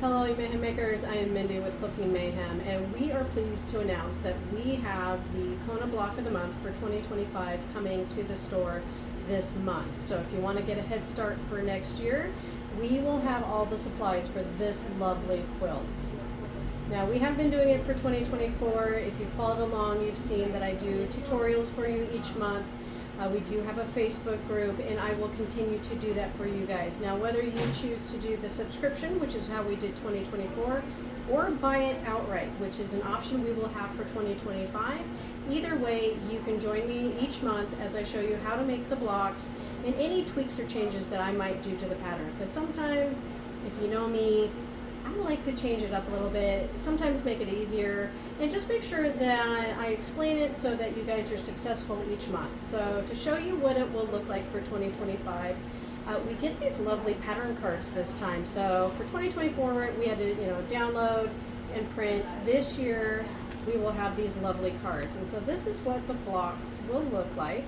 Hello, Mayhem Makers. I am Mindy with Quilting Mayhem, and we are pleased to announce that we have the Kona Block of the Month for 2025 coming to the store this month. So if you want to get a head start for next year, we will have all the supplies for this lovely quilt. Now, we have been doing it for 2024. If you've followed along, you've seen that I do tutorials for you each month. We do have a Facebook group, and I will continue to do that for you guys. Now, whether you choose to do the subscription, which is how we did 2024, or buy it outright, which is an option we will have for 2025, either way, you can join me each month as I show you how to make the blocks and any tweaks or changes that I might do to the pattern. Because sometimes, if you know me, I like to change it up a little bit, sometimes make it easier, and just make sure that I explain it so that you guys are successful each month. So to show you what it will look like for 2025, we get these lovely pattern cards this time. So for 2024, we had to download and print. This year, we will have these lovely cards. And so this is what the blocks will look like.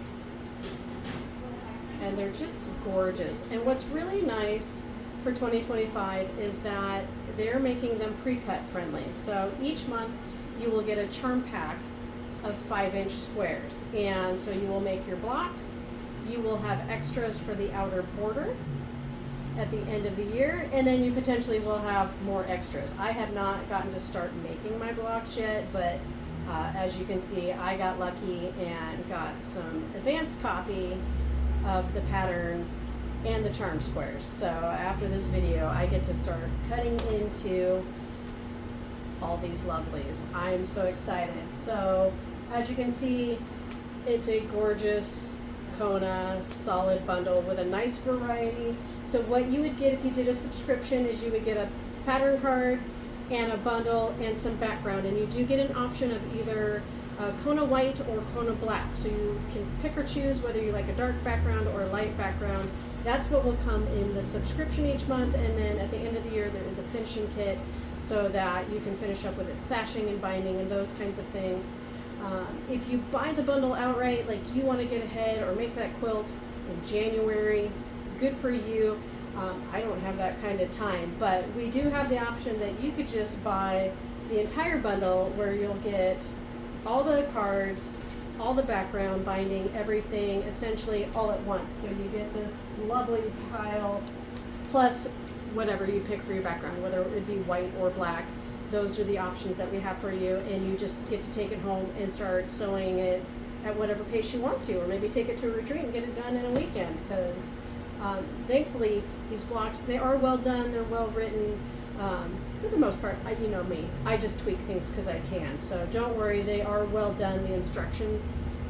And they're just gorgeous. And what's really nice for 2025 is that they're making them pre-cut friendly. So each month you will get a charm pack of 5-inch squares, and so you will make your blocks. You will have extras for the outer border at the end of the year, and then you potentially will have more extras. I have not gotten to start making my blocks yet, but as you can see, I got lucky and got some advanced copy of the patterns and the charm squares. So after this video, I get to start cutting into all these lovelies. I'm so excited. So as you can see, it's a gorgeous Kona solid bundle with a nice variety. So what you would get if you did a subscription is you would get a pattern card and a bundle and some background, and you do get an option of either Kona white or Kona black. So you can pick or choose whether you like a dark background or a light background. That's what will come in the subscription each month, and then at the end of the year there is a finishing kit so that you can finish up with it sashing and binding and those kinds of things. If you buy the bundle outright, like you want to get ahead or make that quilt in January, good for you. I don't have that kind of time, but we do have the option that you could just buy the entire bundle where you'll get all the cards, all the background, binding, everything, essentially all at once. So you get this lovely pile, plus whatever you pick for your background, whether it would be white or black. Those are the options that we have for you, and you just get to take it home and start sewing it at whatever pace you want to, or maybe take it to a retreat and get it done in a weekend, because thankfully these blocks, they are well done, they're well written. For the most part, you know me, I just tweak things because I can. So don't worry, they are well done. The instructions,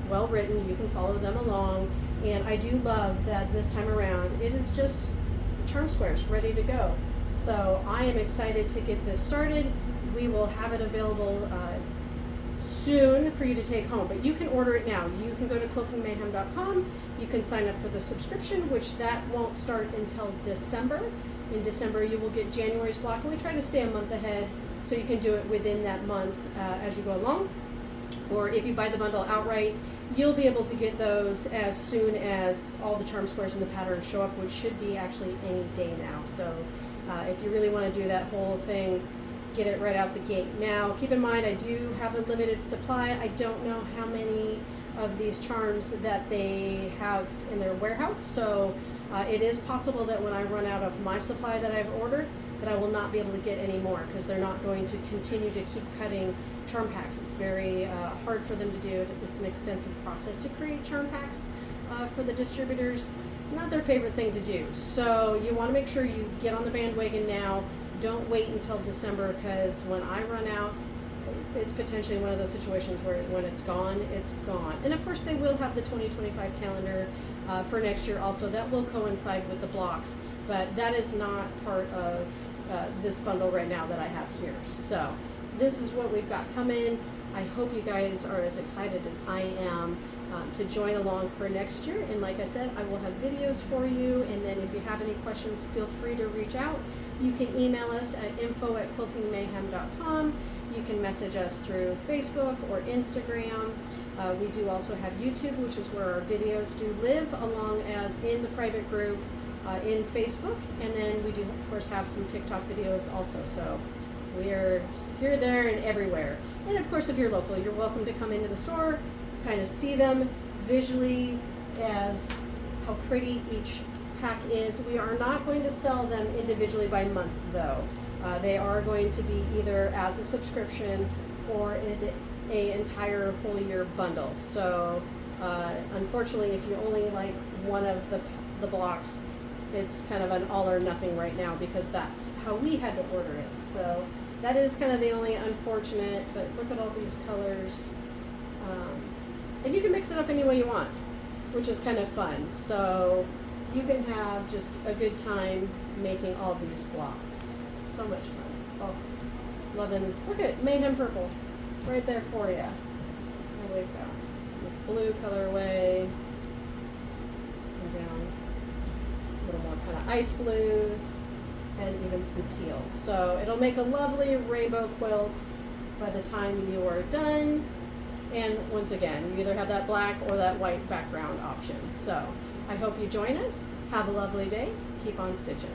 well written, you can follow them along. And I do love that this time around, it is just charm squares ready to go. So I am excited to get this started. We will have it available soon for you to take home, but you can order it now. You can go to quiltingmayhem.com. You can sign up for the subscription, which that won't start until December. In December, you will get January's block, and we try to stay a month ahead so you can do it within that month as you go along. Or if you buy the bundle outright, you'll be able to get those as soon as all the charm squares and the patterns show up, which should be actually any day now. So if you really want to do that whole thing, get it right out the gate. Now, keep in mind, I do have a limited supply. I don't know how many of these charms that they have in their warehouse, so it is possible that when I run out of my supply that I've ordered, that I will not be able to get any more, because they're not going to continue to keep cutting charm packs. It's very hard for them to do. It's an extensive process to create charm packs for the distributors. Not their favorite thing to do. So you want to make sure you get on the bandwagon now. Don't wait until December, because when I run out, it's potentially one of those situations where when it's gone, it's gone. And of course they will have the 2025 calendar for next year also. That will coincide with the blocks, but that is not part of this bundle right now that I have here. So this is what we've got coming. I hope you guys are as excited as I am to join along for next year. And like I said, I will have videos for you, and then if you have any questions, feel free to reach out. You can email us at info@quiltingmayhem.com. You can message us through Facebook or Instagram. We do also have YouTube, which is where our videos do live, along as in the private group in Facebook, and then we do, of course, have some TikTok videos also. So we're here, there, and everywhere. And of course, if you're local, you're welcome to come into the store, kind of see them visually as how pretty each pack is. We are not going to sell them individually by month, though. They are going to be either as a subscription or is it a entire whole year bundle. So unfortunately, if you only like one of the blocks, it's kind of an all or nothing right now because that's how we had to order it. So that is kind of the only unfortunate, but look at all these colors. And you can mix it up any way you want, which is kind of fun. So you can have just a good time making all these blocks. So much fun. Oh, loving, look at Mayhem Purple right there for you. There we go. This blue colorway. And down a little more kind of ice blues and even some teals. So it'll make a lovely rainbow quilt by the time you are done. And once again, you either have that black or that white background option. So I hope you join us. Have a lovely day. Keep on stitching.